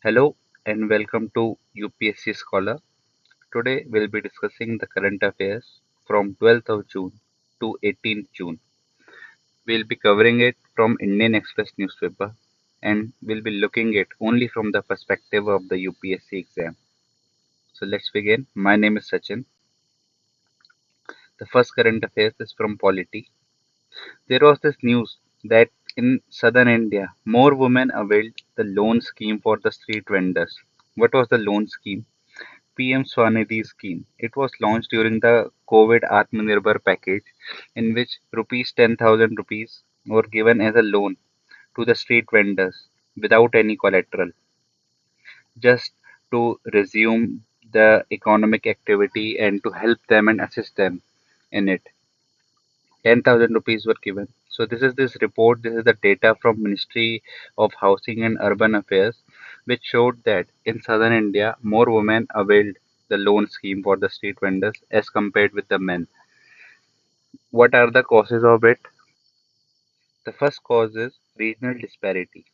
Hello and welcome to UPSC Scholar. Today we'll be discussing the current affairs from 12th of June to 18th June. We'll be covering it from Indian Express newspaper and we'll be looking at only from the perspective of the UPSC exam. So let's begin. My name is Sachin. The first current affairs is from Polity. There was this news that in southern India, more women availed the loan scheme for the street vendors. What was the loan scheme? PM Swanidhi scheme. It was launched during the COVID Atmanirbhar package, in which rupees 10,000 rupees were given as a loan to the street vendors without any collateral, just to resume the economic activity and to help them and assist them in it. 10,000 rupees were given. So this report, this is the data from Ministry of Housing and Urban Affairs, which showed that in southern India, more women availed the loan scheme for the street vendors as compared with the men. What are the causes of it? The first cause is regional disparity.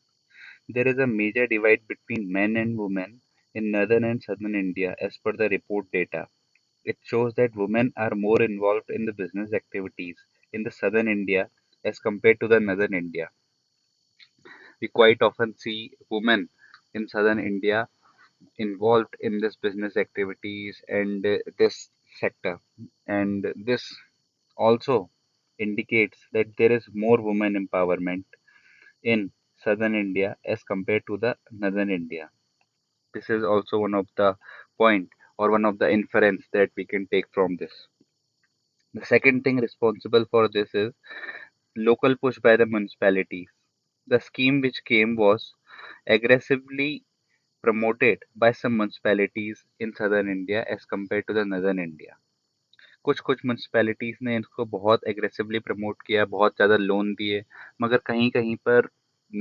There is a major divide between men and women in northern and southern India as per the report data. It shows that women are more involved in the business activities in the southern India as compared to the northern India. We quite often see women in southern India involved in this business activities and this sector. And this also indicates that there is more women empowerment in southern India as compared to the northern India. This is also one of the point or one of the inference that we can take from this. The second thing responsible for this is local push by the municipalities. The scheme which came was aggressively promoted by some municipalities in southern India as compared to the northern India. कुछ कुछ municipalities ने इसको बहुत aggressively promote किया, बहुत ज़्यादा loan दिए, मगर कहीं कहीं पर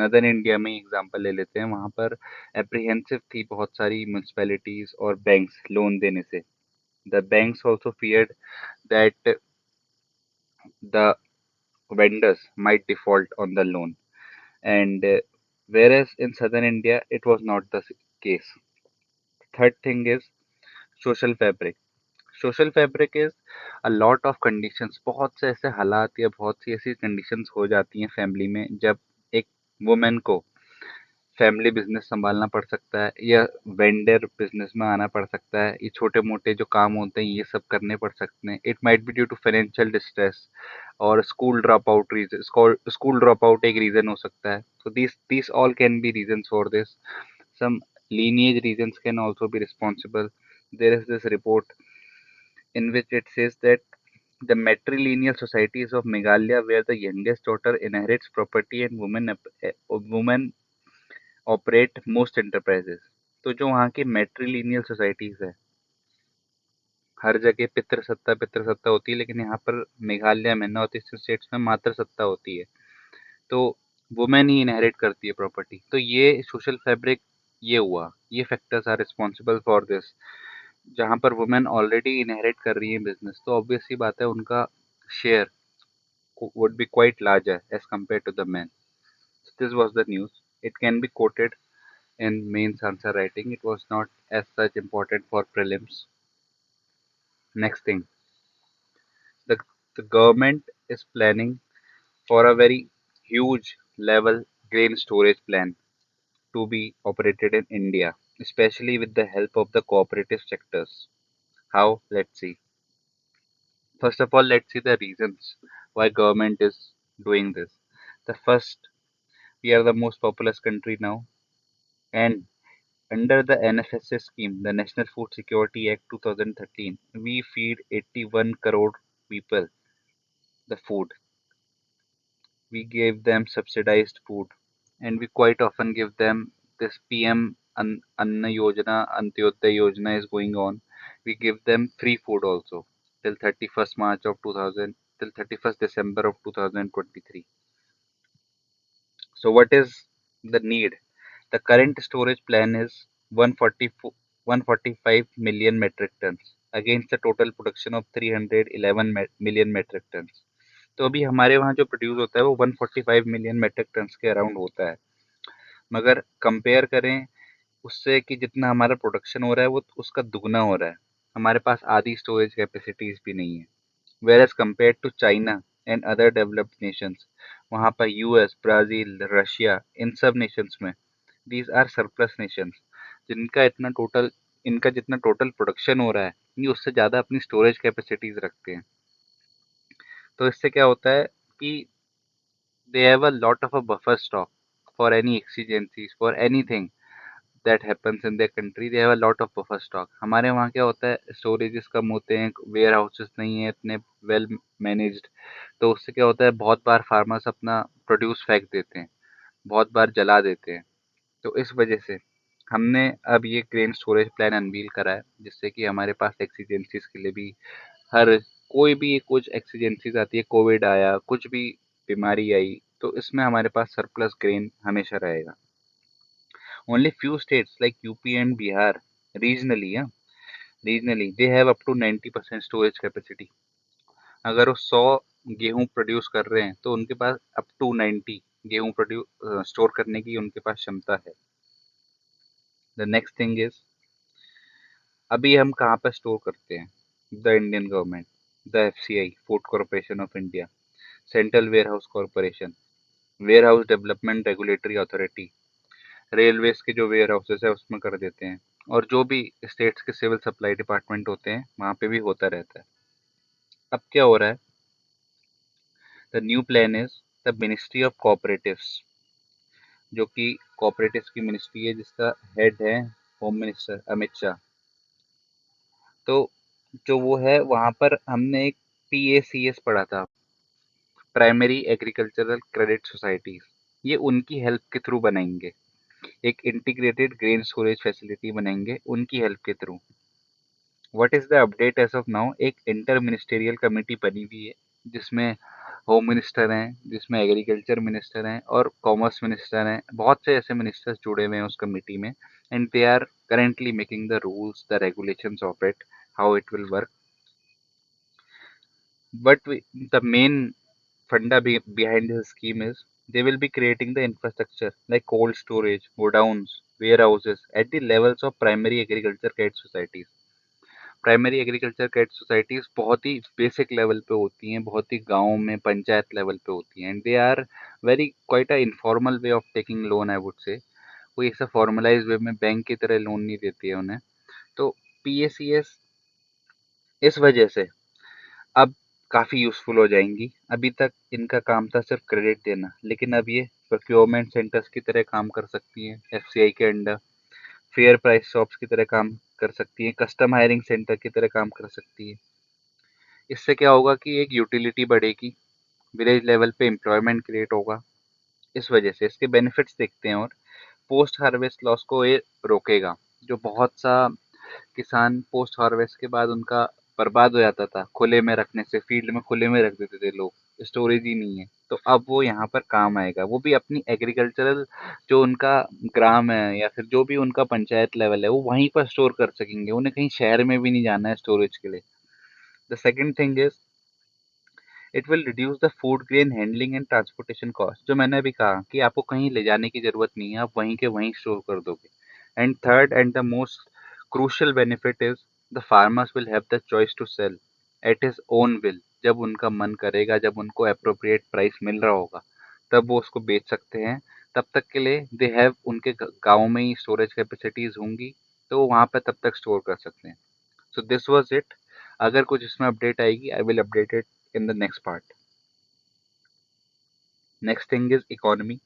नदर्न इंडिया में एग्जांपल ले लेते हैं, वहाँ पर एप्रीहेंसिव थी बहुत सारी म्यूनसिपैलिटीज और बैंक्स लोन देने से. The banks also feared that the vendors might default on the loan, and whereas in southern India it was not the case. Third thing is social fabric. Social fabric is a lot of conditions. बहुत से ऐसे हालात या बहुत सी ऐसी conditions हो जाती हैं फैमिली में जब एक वुमेन को फैमिली बिजनेस संभालना पड़ सकता है या वेंडर बिजनेस में आना पड़ सकता है. ये छोटे मोटे जो काम होते हैं ये सब करने पड़ सकते हैं. It might be due to financial distress और स्कूल ड्रॉप आउट एक रीजन हो सकता है. So this all can be reason for this. Some lineage reasons can also be responsible. There is this report in which it says that the matrilineal societies of Meghalaya, where the youngest daughter inherits property and women operate most enterprises. तो जो वहाँ की matrilineal societies है, हर जगह पितृसत्ता होती है, लेकिन यहाँ पर मेघालय में नॉर्थ ईस्टर्न स्टेट्स में मातृ सत्ता होती है. तो वुमेन ही इनहेरिट करती है प्रॉपर्टी. तो ये सोशल फैब्रिक, ये हुआ, ये factors are responsible for this. जहाँ पर वुमेन ऑलरेडी इनहेरिट कर रही है बिजनेस, तो ऑब्वियस सी बात है उनका share would be quite larger as compared to the men. So this was the news. It can be quoted in mains answer writing. It was not as such important for prelims. Next thing, the, the government is planning for a very huge level grain storage plan to be operated in India, especially with the help of the cooperative sectors. How? Let's see. First of all, let's see the reasons why government is doing this. The first, we are the most populous country now, and under the NFSA scheme, the National Food Security Act 2013, we feed 81 crore people the food. We gave them subsidized food, and we quite often give them this PM Anna Yojana, Antyodaya Yojana is going on. We give them free food also till 31st March of 2000, till 31st December of 2023. So what is the need? The current storage plan is 145 million metric tons against the total production of 311 million metric tons. तो अभी हमारे वहाँ जो produce होता है वो 145 million metric tons के around होता है. मगर कंपेयर करें उससे कि जितना हमारा प्रोडक्शन हो रहा है वो उसका दुगना हो रहा है। हमारे पास आधी स्टोरेज कैपेसिटीज भी नहीं है। Whereas compare to China and other developed nations, वहाँ पर यूएस, ब्राज़ील, रशिया, इन सब नेशंस में दीज आर सरप्लस नेशंस, जिनका इतना टोटल इनका जितना टोटल प्रोडक्शन हो रहा है ये उससे ज़्यादा अपनी स्टोरेज कैपेसिटीज रखते हैं। तो इससे क्या होता है कि they have a lot of a buffer stock for any exigencies, for anything that happens in their country, they have a lot of buffer stock. हमारे वहाँ क्या होता है, स्टोरेजेस कम होते हैं, वेयर हाउसेस नहीं है इतने वेल मैनेज्ड। तो उससे क्या होता है, बहुत बार फार्मर्स अपना प्रोड्यूस फेंक देते हैं, बहुत बार जला देते हैं। तो इस वजह से हमने अब ये ग्रेन स्टोरेज प्लान अनवील करा है, जिससे कि हमारे पास एक्सीजेंसीज के लिए भी हर कोई भी कुछ एक्सीजेंसीज आती है, कोविड आया, कुछ भी बीमारी आई, तो इसमें हमारे पास सरप्लस ग्रेन हमेशा रहेगा। Only few states like UP and Bihar regionally, regionally they have up to 90% storage capacity. अगर वो 100 गेहूं प्रोड्यूस कर रहे हैं तो उनके पास अप टू 90 गेहूं प्रोड्यूस स्टोर करने की उनके पास क्षमता है। द नेक्स्ट थिंग इज, अभी हम कहाँ पर स्टोर करते हैं? The Indian government, the FCI, food corporation of India, central warehouse corporation, warehouse development regulatory authority, railways के जो वेयर हाउसेस है उसमें कर देते हैं, और जो भी स्टेट्स के सिविल सप्लाई डिपार्टमेंट होते हैं वहाँ पे भी होता रहता है। अब क्या हो रहा है, the new plan is the ministry of cooperatives, जो कि कोऑपरेटिव्स की मिनिस्ट्री है, जिसका हेड है होम मिनिस्टर अमित शाह। तो जो वो है वहाँ पर हमने एक पीएसीएस पढ़ा था, प्राइमरी एग्रीकल्चरल क्रेडिट सोसाइटीज, ये उनकी हेल्प के थ्रू बनाएंगे, एक इंटीग्रेटेड ग्रेन स्टोरेज फैसिलिटी बनाएंगे उनकी हेल्प के through. What is the update as of now, एक इंटर मिनिस्टेरियल कमेटी बनी हुई है, जिसमें होम मिनिस्टर हैं, जिसमें एग्रीकल्चर मिनिस्टर हैं और कॉमर्स मिनिस्टर हैं, बहुत से ऐसे मिनिस्टर्स जुड़े हुए हैं उस कमेटी में। And they are currently making the rules, the regulations of it, how it will work. But the main funda behind this scheme is they will be creating the infrastructure like cold storage, godowns, warehouses at the levels of primary agriculture credit societies. Primary agriculture credit societies बहुत ही basic level पे होती हैं, बहुत ही गांव में panchayat level पे होती हैं, and they are very quite a informal way of taking loan, I would say. कोई ऐसा फॉर्मलाइज वे में बैंक की तरह लोन नहीं देती है उन्हें। तो पीएसीएस इस वजह से अब काफ़ी यूज़फुल हो जाएंगी। अभी तक इनका काम था सिर्फ क्रेडिट देना, लेकिन अब ये प्रोक्योरमेंट सेंटर्स की तरह काम कर सकती हैं एफसीआई के अंडर, फेयर प्राइस शॉप्स की तरह काम कर सकती हैं, कस्टम हायरिंग सेंटर की तरह काम कर सकती है। इससे क्या होगा कि एक यूटिलिटी बढ़ेगी, विलेज लेवल पे एम्प्लॉयमेंट क्रिएट होगा। इस वजह से इसके बेनिफिट्स देखते हैं। और पोस्ट हार्वेस्ट लॉस को ये रोकेगा। जो बहुत सा किसान पोस्ट हार्वेस्ट के बाद उनका बर्बाद हो जाता था खुले में रखने से, फील्ड में खुले में रख देते थे लोग, स्टोरेज ही नहीं है, तो अब वो यहाँ पर काम आएगा। वो भी अपनी एग्रीकल्चरल जो उनका ग्राम है या फिर जो भी उनका पंचायत लेवल है वो वहीं पर स्टोर कर सकेंगे, उन्हें कहीं शहर में भी नहीं जाना है स्टोरेज के लिए। The second thing is it will reduce the food grain handling and transportation cost, जो मैंने अभी कहा कि आपको कहीं ले जाने की जरूरत नहीं है, आप वहीं के वहीं स्टोर कर दोगे। And third and the most crucial benefit is the farmers will have the choice to sell at his own will. जब उनका मन करेगा, जब उनको अप्रोप्रिएट प्राइस मिल रहा होगा, तब वो उसको बेच सकते हैं। तब तक के लिए दे हैव उनके गाँव में ही स्टोरेज कैपेसिटीज होंगी, तो वो वहाँ पर तब तक स्टोर कर सकते हैं। So this was it. अगर कुछ इसमें अपडेट आएगी I will update it in the next part. Next thing is economy.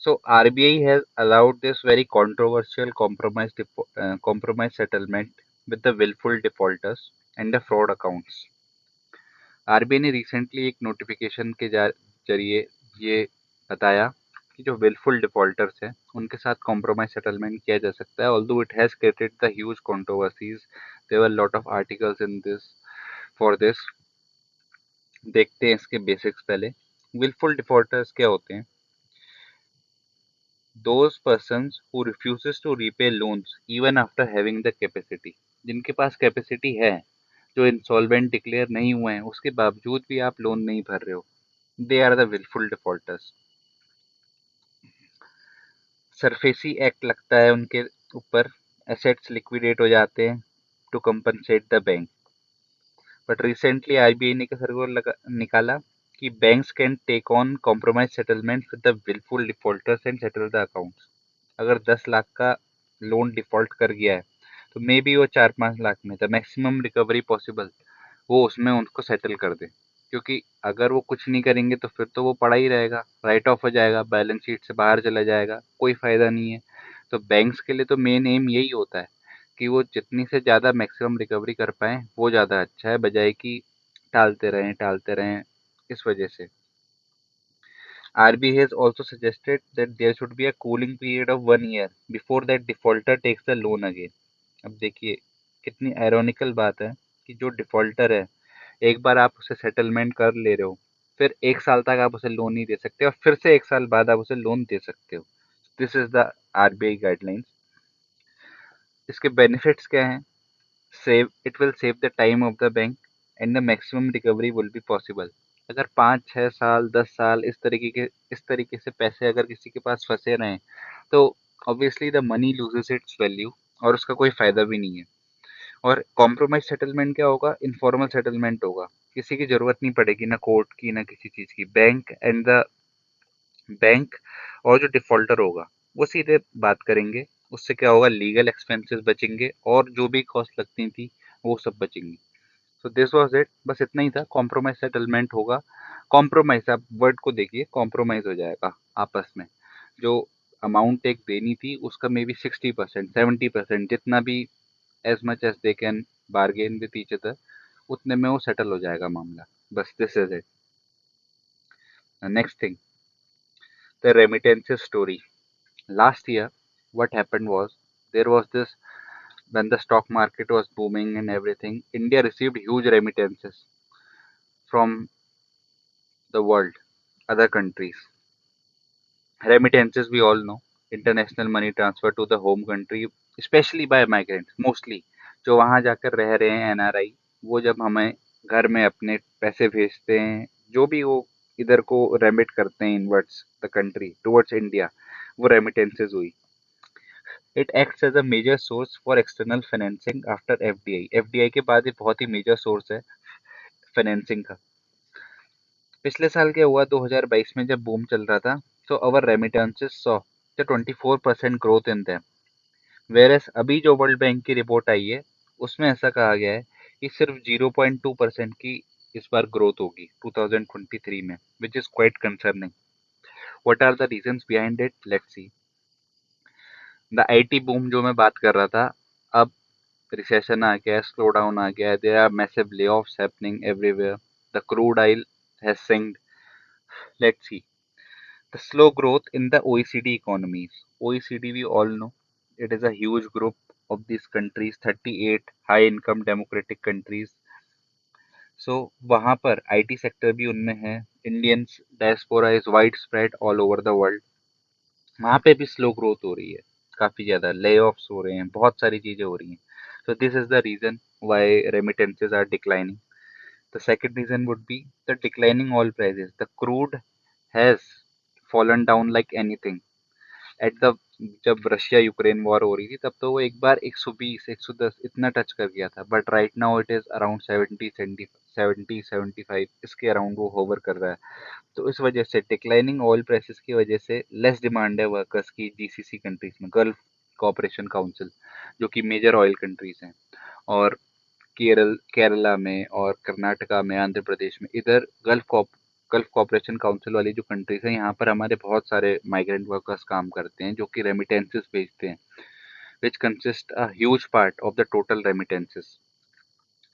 So RBI has allowed this very controversial compromise settlement with the willful defaulters and the fraud accounts. RBI ने recently एक notification के जरिए ये बताया कि जो wilful defaulters हैं उनके साथ कॉम्प्रोमाइज सेटलमेंट किया जा सकता है। Although it has created the huge controversies, there were lot of articles in this for this. देखते हैं इसके बेसिक्स पहले। विलफुल डिफॉल्टर्स क्या होते हैं? Those persons who refuses to repay loans even after having the capacity, जिनके पास capacity है, जो इंसॉल्वेंट डिक्लेयर नहीं हुए हैं उसके बावजूद भी आप लोन नहीं भर रहे हो, they are the wilful defaulters. SARFAESI act लगता है उनके ऊपर, एसेट्स लिक्विडेट हो जाते हैं to compensate the bank. But recently RBI ने सर्कुलर निकाला कि banks can take on compromise settlement with the wilful defaulters and settle the accounts. अगर 10 लाख का लोन डिफॉल्ट कर गया है तो मे बी वो 4-5 लाख में द मैक्सिमम रिकवरी पॉसिबल वो उसमें उनको सेटल कर दे। क्योंकि अगर वो कुछ नहीं करेंगे तो फिर तो वो पड़ा ही रहेगा, राइट ऑफ हो जाएगा, बैलेंस शीट से बाहर चला जाएगा, कोई फायदा नहीं है। तो बैंक्स के लिए तो मेन एम यही होता है कि वो जितनी से ज़्यादा मैक्सिमम रिकवरी कर पाएँ वो ज़्यादा अच्छा है, बजाय कि टालते रहें। इस वजह से RBI has also suggested that there should be a cooling period of 1 year before that defaulter takes the loan again। अब देखिए कितनी आयरॉनिकल बात है कि जो डिफॉल्टर है, एक बार आप उसे सेटलमेंट कर ले रहे हो, फिर 1 साल तक आप उसे लोन नहीं दे सकते और फिर से 1 साल बाद आप उसे लोन दे सकते हो। This is the RBI guidelines. इसके बेनिफिट्स क्या हैं? Save it will save the time of the bank and the maximum recovery will be possible. अगर 5-6 साल 10 साल इस तरीके से पैसे अगर किसी के पास फंसे रहें तो obviously the money loses it's value और उसका कोई फायदा भी नहीं है। और कॉम्प्रोमाइज सेटलमेंट क्या होगा? इनफॉर्मल सेटलमेंट होगा। किसी की जरूरत नहीं पड़ेगी ना कोर्ट की ना किसी चीज की। बैंक और जो डिफॉल्टर होगा वो सीधे बात करेंगे। उससे क्या होगा? लीगल एक्सपेंसेस बचेंगे और जो भी कॉस्ट लगती थी वो सब बचेंगी। सो दिस वाज इट, बस इतना ही था। कॉम्प्रोमाइज सेटलमेंट होगा। कॉम्प्रोमाइज, आप वर्ड को देखिए, कॉम्प्रोमाइज हो जाएगा आपस में। जो अमाउंट एक देनी थी उसका मे बी 60% 70% जितना भी, as much as they can bargain with each other, उतने में वो सेटल हो जाएगा मामला। बस this is it. Next thing, the remittances story. Last year, what happened was there was this when the stock market was booming and everything, India received huge remittances from the world, other countries. Remittances, we all know, international money transfer to the home country, especially by migrants, mostly जो वहाँ जाकर रह रहे हैं NRI, वो जब हमें घर में अपने पैसे भेजते हैं, जो भी वो इधर को रेमिट करते हैं inwards the country towards India, वो रेमिटेंसेज हुई। It acts as a major source for external financing after FDI। FDI के बाद ये बहुत ही मेजर सोर्स है फाइनेंसिंग का। पिछले साल क्या हुआ? 2022 में जब बूम चल रहा था तो our remittances saw the 24% growth in them. Whereas अभी जो वर्ल्ड बैंक की रिपोर्ट आई है उसमें ऐसा कहा गया है कि सिर्फ 0.2% की इस बार ग्रोथ होगी 2023 में, which is quite concerning. What are the reasons behind it? Let's see. The IT boom जो मैं बात कर रहा था, अब रिसेशन आ गया है, स्लो डाउन आ गया है, there are massive layoffs happening everywhere, the crude oil has synced। Let's see the slow growth in the OECD economies। OECD, we all know, it is a huge group of these countries, 38 high income democratic countries। So वहाँ पर IT sector भी उनमें है। Indians diaspora is widespread all over the world। वहाँ पे भी slow growth हो रही है, काफी ज्यादा ले ऑफ्स हो रहे हैं, बहुत सारी चीजें हो रही हैं। So this is the reason why remittances are declining। The second reason would be the declining oil prices। The crude has fallen down like anything। At the जब रशिया यूक्रेन वॉर हो रही थी तब तो वो एक बार 120 110 इतना टच कर गया था, but right now it is around 70 75 इसके अराउंड वो होवर कर रहा है। तो इस वजह से डिक्लाइनिंग ऑयल प्राइसेस की वजह से लेस डिमांड है वर्कर्स की GCC कंट्रीज में, गल्फ कोऑपरेशन काउंसिल, जो कि मेजर ऑयल कंट्रीज हैं। और केरला में और कर्नाटका में, आंध्र प्रदेश में, इधर गल्फ कॉपरेशन काउंसिल वाली जो कंट्रीज हैं, यहाँ पर हमारे बहुत सारे माइग्रेंट वर्कर्स काम करते हैं जो कि रेमिटेंसेस भेजते हैं, which consist a huge part of the total remittances.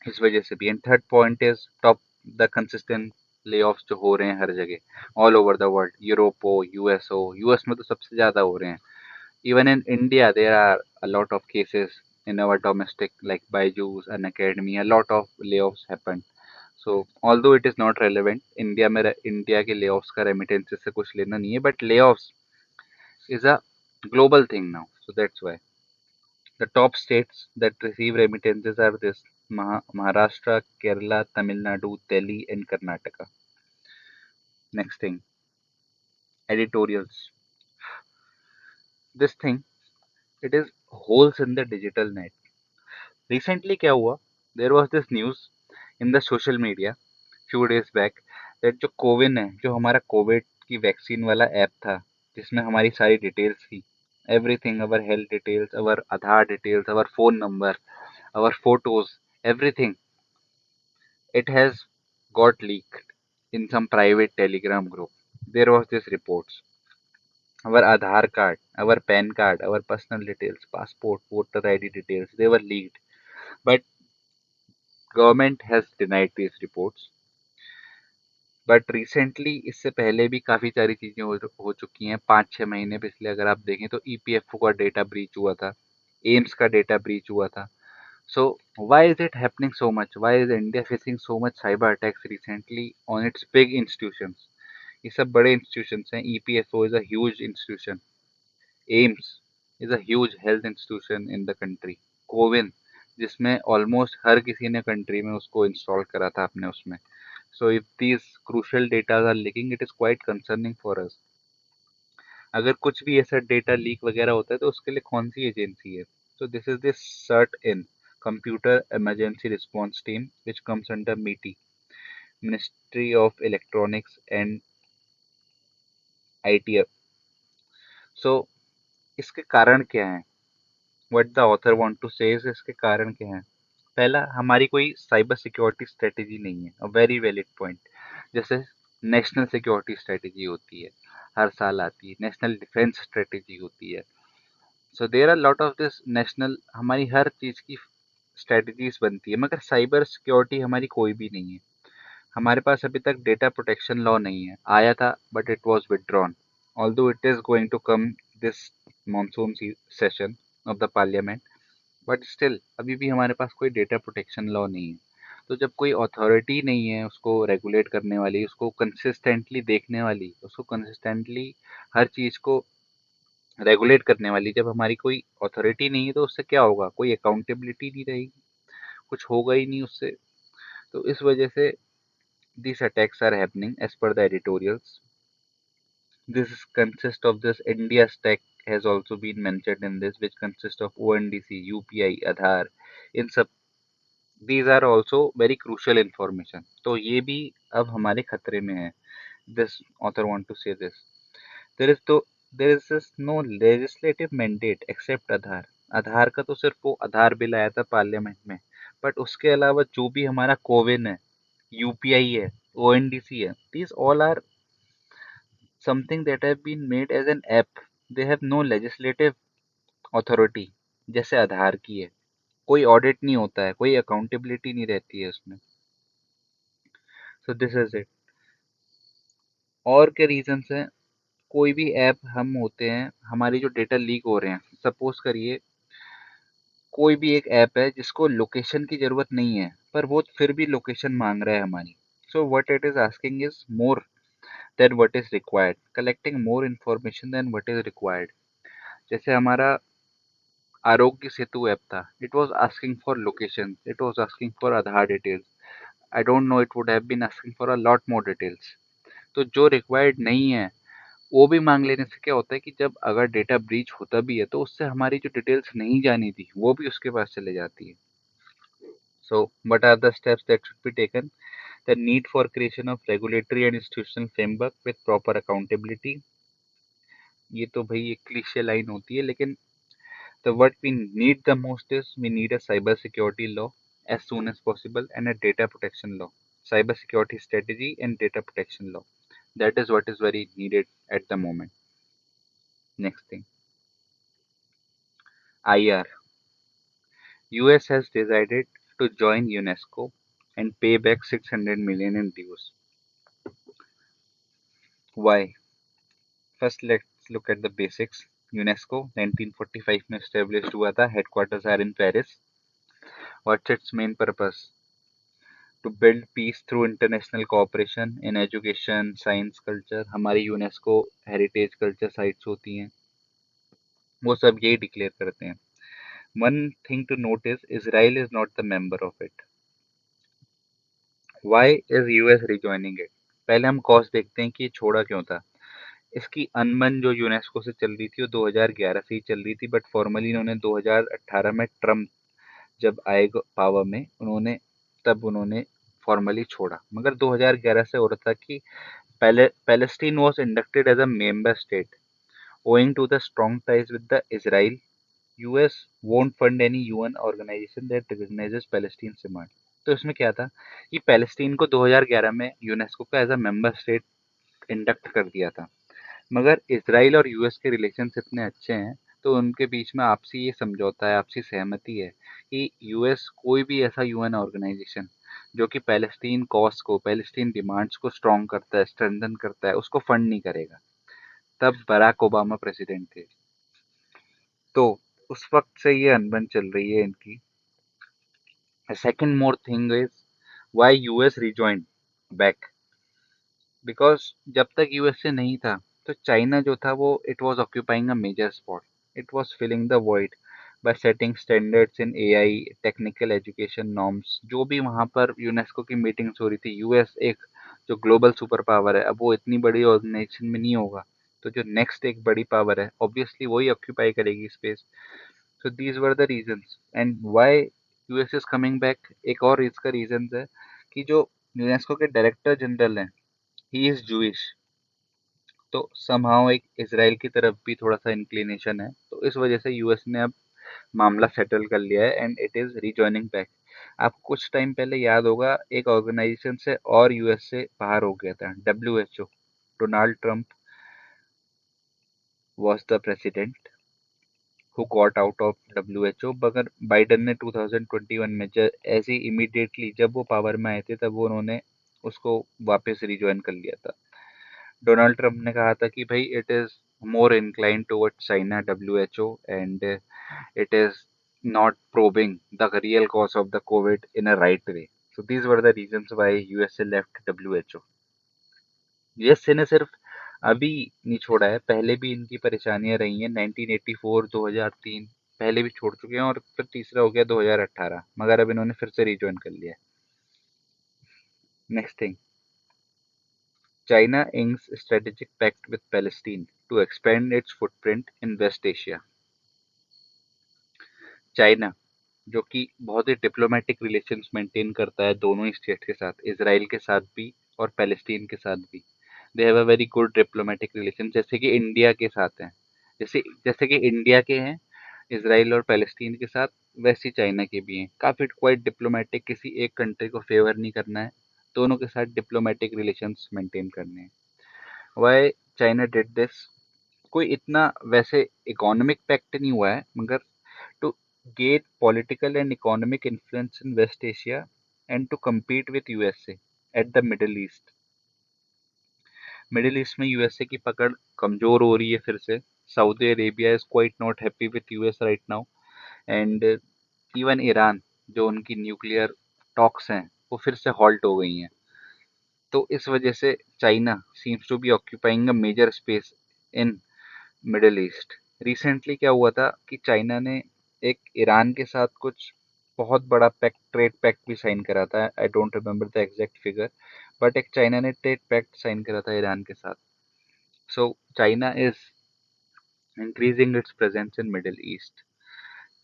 इस वजह से भी। And third point is top the consistent ले जो हो रहे हैं हर जगह all over the world, Europe हो, यूएस में तो सबसे ज़्यादा हो रहे हैं। Even in India, there are a lot of cases in our domestic, like Byju's and Academy, a lot of layoffs happened। So, although it is not relevant, India के layoffs का remittances से कुछ लेना नहीं है, but layoffs is a global thing now, so that's why। The top states that receive remittances are this: Maharashtra, Kerala, Tamil Nadu, Delhi, and Karnataka। Next thing, editorials। this thing, it is holes in the digital net. Recently क्या हुआ, there was this news in the social media few days back that जो कोविन है, जो हमारा Covid की vaccine वाला app था, जिसमें हमारी सारी डिटेल्स थी, everything, our health details, our Aadhaar details, our phone number, our photos, everything, it has got leaked in some private Telegram group. There was this reports. Our Aadhaar card, our PAN card, our personal details, passport, voter ID details, they were leaked. But government has denied these reports. But recently इससे पहले भी काफ़ी सारी चीज़ें हो चुकी हैं, 5-6 महीने पिछले अगर आप देखें तो ईपीएफओ का डेटा ब्रीच हुआ था, एम्स का डेटा ब्रीच हुआ था. So why is it happening so much? Why is India facing so much cyber attacks recently on its big institutions? ये सब बड़े institutions हैं. EPFO is a huge institution. AIMS is a huge health institution in the country. CoWIN, जिसमें almost हर किसी ने country में उसको install करा था अपने उसमें. So if these crucial data are leaking, it is quite concerning for us. अगर कुछ भी ऐसा डेटा लीक वगैरह होता है तो उसके लिए कौन सी एजेंसी है? So this is this CERT-in, Computer Emergency Response Team, which comes under MeitY, Ministry of Electronics and IT. So इसके कारण क्या हैं? What the author want to say is इसके कारण क्या हैं? पहला, हमारी कोई साइबर सिक्योरिटी स्ट्रेटेजी नहीं है. A very valid point. जैसे नेशनल सिक्योरिटी स्ट्रेटेजी होती है, हर साल आती है. नेशनल डिफेंस स्ट्रेटेजी होती है. So there are lot of this national, हमारी हर चीज़ की स्ट्रेटजीज बनती है, मगर साइबर सिक्योरिटी हमारी कोई भी नहीं है. हमारे पास अभी तक डेटा प्रोटेक्शन लॉ नहीं है. आया था but it was withdrawn, although it is going to come this monsoon session of the parliament. But still अभी भी हमारे पास कोई डेटा प्रोटेक्शन लॉ नहीं है. तो जब कोई अथॉरिटी नहीं है उसको रेगुलेट करने वाली, उसको कंसिस्टेंटली देखने वाली, उसको कंसिस्टेंटली हर चीज़ को रेगुलेट करने वाली, जब हमारी कोई अथॉरिटी नहीं है तो उससे क्या होगा? कोई अकाउंटेबिलिटी नहीं रहेगी, कुछ होगा ही नहीं उससे. तो इस वजह से these attacks are happening as per the editorials. This consists of this India stack has also been mentioned in this, which consists of ONDC, UPI, Aadhaar. इन सब, these are also very crucial information. तो ये भी अब हमारे खतरे में है. This author want to say this. There is तो there is this no legislative mandate except आधार. आधार का तो सिर्फ वो आधार बिल आया था पार्लियामेंट में, बट उसके अलावा जो भी हमारा कोविन है, यूपीआई है, ओएनडीसी है, these all are something that have been made as an app. They have no legislative authority, जैसे आधार की है. कोई ऑडिट नहीं होता है, कोई अकाउंटेबिलिटी नहीं रहती है उसमें. So this is it. और क्या रीजंस हैं? कोई भी ऐप हम होते हैं, हमारी जो डेटा लीक हो रहे हैं, सपोज करिए कोई भी एक ऐप है जिसको लोकेशन की ज़रूरत नहीं है, पर वो फिर भी लोकेशन मांग रहा है हमारी. So what it is asking is more than what is required, collecting more information than what is required. जैसे हमारा आरोग्य सेतु ऐप था, it was asking for location, it was asking for Aadhaar details. I don't know, it would have been asking for a lot more details. तो जो required नहीं है वो भी मांग लेने से क्या होता है कि जब अगर डेटा ब्रीच होता भी है तो उससे हमारी जो डिटेल्स नहीं जानी थी वो भी उसके पास चले जाती है. So, what are the steps that should be taken? The need for creation of regulatory and institutional framework with proper accountability. ये तो भाई एक क्लीशे लाइन होती है, लेकिन the what we need the most is we need a cyber security law as soon as possible and a data protection law. Cyber security strategy and data protection law. That is what is very needed at the moment. Next thing, IR. US has decided to join UNESCO and pay back 600 million in dues. Why? First, let's look at the basics. UNESCO 1945 में established हुआ था, headquarters are in Paris. What's its main purpose? To build peace through international cooperation in education, science, culture. हमारी UNESCO heritage culture sites होती हैं, वो सब यही declare करते हैं. One thing to note is Israel is not the member of it. Why is US rejoining it? पहले हम कॉज देखते हैं कि ये छोड़ा क्यों था. इसकी अनबन जो यूनेस्को से चल रही थी वो 2011 से ही चल रही थी, बट फॉर्मली इन्होंने 2018 में ट्रम्प जब आए पावर में उन्होंने फॉर्मली छोड़ा। मगर 2011 से हो रहा था कि Palestine was inducted as a member state owing to the strong ties with the Israel. US won't fund any UN organization that recognizes Palestine's demand. तो इसमें क्या था कि पैलेस्टीन को 2011 में यूनेस्को का as a member state induct कर दिया था। मगर इसराइल और यूएस के रिलेशंस इतने अच्छे हैं, तो उनके बीच में आपसी ये समझौता है, आपसी सहमति है कि यूएस कोई भी ऐसा यूएन ऑर्गेनाइजेशन जो कि पैलेस्टीन कॉज को, पैलेस्टीन डिमांड्स को स्ट्रॉन्ग करता है, स्ट्रेंथन करता है, उसको फंड नहीं करेगा। तब बराक ओबामा प्रेसिडेंट थे। तो उस वक्त से ये अनबन चल रही है इनकी। Second more thing is why US rejoined back, because जब तक यूएसए नहीं था तो चाइना जो था वो it was occupying a major spot, it was filling the void by setting standards in AI, technical education norms. जो भी वहाँ पर यूनेस्को की मीटिंग्स हो रही थी, यूएस एक जो ग्लोबल सुपर पावर है, अब वो इतनी बड़ी ऑर्गेनाइजेशन में नहीं होगा, तो जो नेक्स्ट एक बड़ी पावर है ऑब्वियसली वही ऑक्यूपाई करेगी space. So these were the reasons and why US is coming back. एक और इसका रीजन है कि जो यूनेस्को के डायरेक्टर जनरल हैं, ही इज जूइश, तो समहाउ एक इसराइल की तरफ भी थोड़ा सा इंक्लिनेशन है, तो इस वजह से यूएस ने अब मामला सेटल कर लिया है and it is rejoining back. आपको कुछ टाइम पहले याद होगा एक ऑर्गेनाइजेशन से और यूएस से बाहर हो गया था, WHO. Donald Trump was the president who got out of WHO, मगर बाइडन ने 2021 में ऐसे इमीडिएटली जब वो पावर में आए थे तब वो उन्होंने उसको वापस रिज्वाइन कर लिया था। डोनाल्ड ट्रंप ने कहा था कि भाई it is more inclined towards China WHO and it is not probing the real cause of the COVID in a right way. So these were the reasons why USA left WHO. USA ने सिर्फ अभी नहीं छोड़ा है, पहले भी इनकी परेशानियां रही हैं। 1984, 2003 पहले भी छोड़ चुके हैं और फिर तीसरा हो गया 2018, मगर अब इन्होंने फिर से रिज्वाइन कर लिया है। Next thing, China inks strategic pact with Palestine to expand its footprint in West Asia. China जो कि बहुत ही डिप्लोमेटिक रिलेशंस मेंटेन करता है दोनों ही स्टेट के साथ, इसराइल के साथ भी और पैलेस्टीन के साथ भी। दे have a very good diplomatic relation, जैसे कि इंडिया के साथ हैं। जैसे जैसे कि इंडिया के हैं इसराइल और पैलेस्टीन के साथ, वैसे ही चाइना के भी हैं। काफ़ी क्वाइट डिप्लोमेटिक, किसी एक कंट्री को फेवर नहीं करना है, दोनों के साथ डिप्लोमेटिक रिलेशंस मेंटेन करने हैं। वाई चाइना डिड दिस, कोई इतना वैसे इकोनॉमिक पैक्ट नहीं हुआ है, मगर to gain political and economic influence in West Asia and to compete with USA at the Middle East. Middle east में यूएसए की पकड़ कमजोर हो रही है फिर से। Saudi Arabia is quite not happy with US right now and even Iran, जो उनकी न्यूक्लियर टॉक्स हैं वो फिर से हॉल्ट हो गई हैं। तो इस वजह से China seems to be occupying a major space in middle east. Recently क्या हुआ था कि चाइना ने एक ईरान के साथ कुछ बहुत बड़ा पैक्ट, ट्रेड पैक्ट भी साइन करा था। I don't remember the exact figure, but एक चाइना ने ट्रेड पैक्ट साइन करा था ईरान के साथ। So China is increasing its presence in middle east.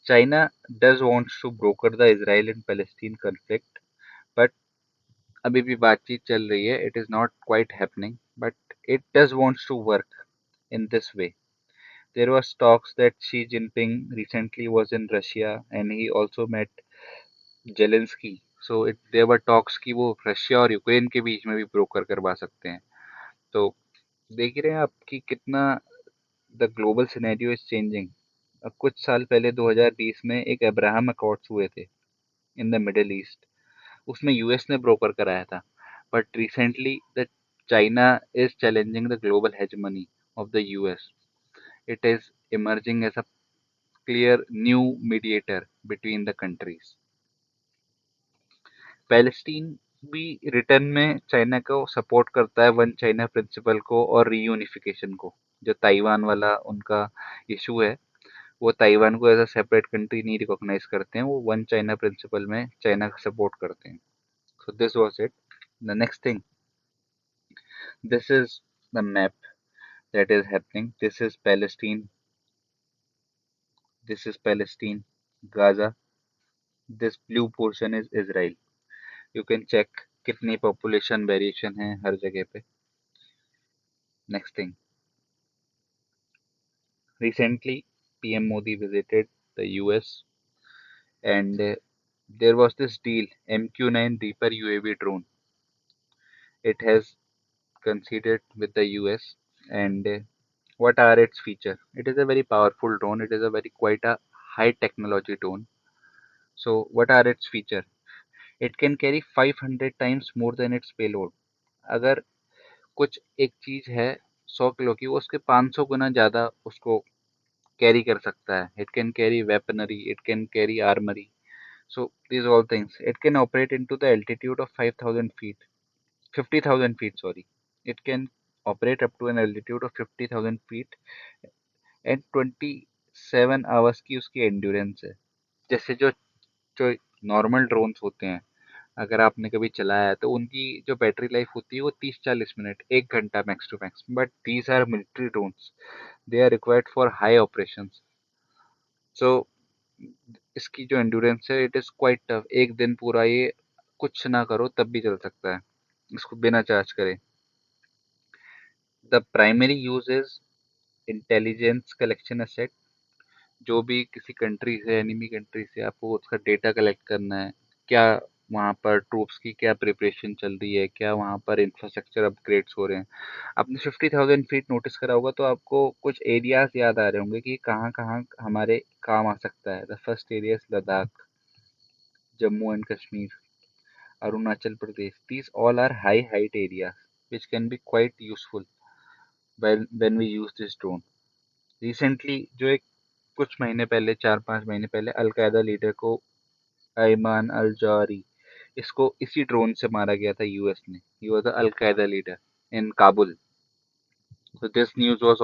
China does wants to broker the Israel and Palestine conflict, but अभी भी बातचीत चल रही है, it is not quite happening, but it does wants to work in this way. There was talks that Xi Jinping recently was in Russia and he also met Zelensky. So there were talks कि वो Russia और Ukraine के बीच में भी broker करवा सकते हैं। तो देख ही रहे हैं आप कि कितना the global scenario is changing. अब कुछ साल पहले 2020 में एक अब्राहम अकॉर्ड्स हुए थे इन द मिडिल ईस्ट, उसमें यूएस ने ब्रोकर कराया था। But recently the China is challenging the global hegemony of the US. It is emerging as a clear new mediator between the countries. Palestine भी return में China को support करता है, one China principal को और reunification को। जो Taiwan वाला उनका इशू है, वो ताइवान को एज अ सेपरेट कंट्री नहीं रिकॉग्नाइज करते हैं, वो वन चाइना प्रिंसिपल में चाइना का सपोर्ट करते हैं। So this was it. The next thing, this is the map that is happening. This is Palestine, Gaza. This blue portion is Israel. You can check कितनी population variation है हर जगह पे. Next thing, recently PM Modi visited the US, and there was this deal MQ-9 Reaper UAV drone. It has conceded with the US, and what are its features? It is a very powerful drone. It is a very quite a high technology drone. So what are its features? It can carry 500 times more than its payload. अगर कुछ एक चीज है 100 kilo की, वो उसके 500 गुना ज्यादा उसको कैरी कर सकता है. It can carry weaponry, it can carry armoury. So these all things. It can operate into the altitude of 5,000 feet, 50,000 feet. Sorry, it can operate up to an altitude of 50,000 feet, and 27 hours की उसकी endurance है. जैसे जो जो normal drones होते हैं, अगर आपने कभी चलाया है तो उनकी जो बैटरी लाइफ होती है वो 30-40 मिनट, 1 घंटा max to max. But these are military drones. They are required for high operations. So इसकी जो एंड्योरेंस है इट इज़ क्वाइट टफ. एक दिन पूरा ये कुछ ना करो तब भी चल सकता है इसको बिना चार्ज करे. The primary use is intelligence collection asset. जो भी किसी कंट्री से, एनिमी कंट्री से आपको उसका डेटा कलेक्ट करना है, क्या वहाँ पर ट्रूप्स की क्या प्रिपरेशन चल रही है, क्या वहाँ पर इंफ्रास्ट्रक्चर अपग्रेड्स हो रहे हैं. आपने 50,000 फीट नोटिस करा होगा तो आपको कुछ एरियाज याद आ रहे होंगे कि कहाँ कहाँ हमारे काम आ सकता है. The first area is Ladakh, Jammu and Kashmir, Arunachal Pradesh. These all are high height areas which can be quite useful when we use this drone. Recently, जो एक कुछ महीने पहले, 4-5 महीने पहले, अलकायदा लीडर को अयमान अल जवारी, इसको इसी ड्रोन से मारा गया था यूएस ने. He was a al Qaeda leader in Kabul. So this news was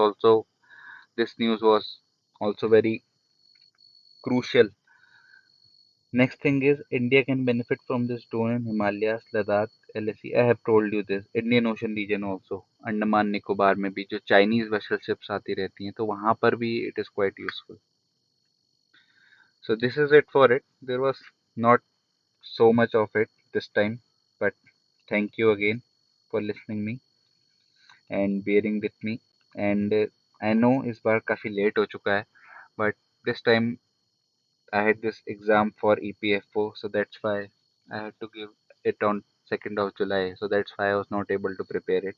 also very crucial. Next thing is India can benefit from this drone in Himalayas, Ladakh, LAC. I have told you this. Indian Ocean region also. Andaman Nicobar में भी जो Chinese vessel ships आती रहती हैं तो वहाँ पर भी it is quite useful. So this is it for it. There was not so much of it this time, but thank you again for listening me and bearing with me. And I know इस बार काफ़ी late हो चुका है, but this time I had this exam for EPFO, so that's why I had to give it on 2nd of July. So that's why I was not able to prepare it.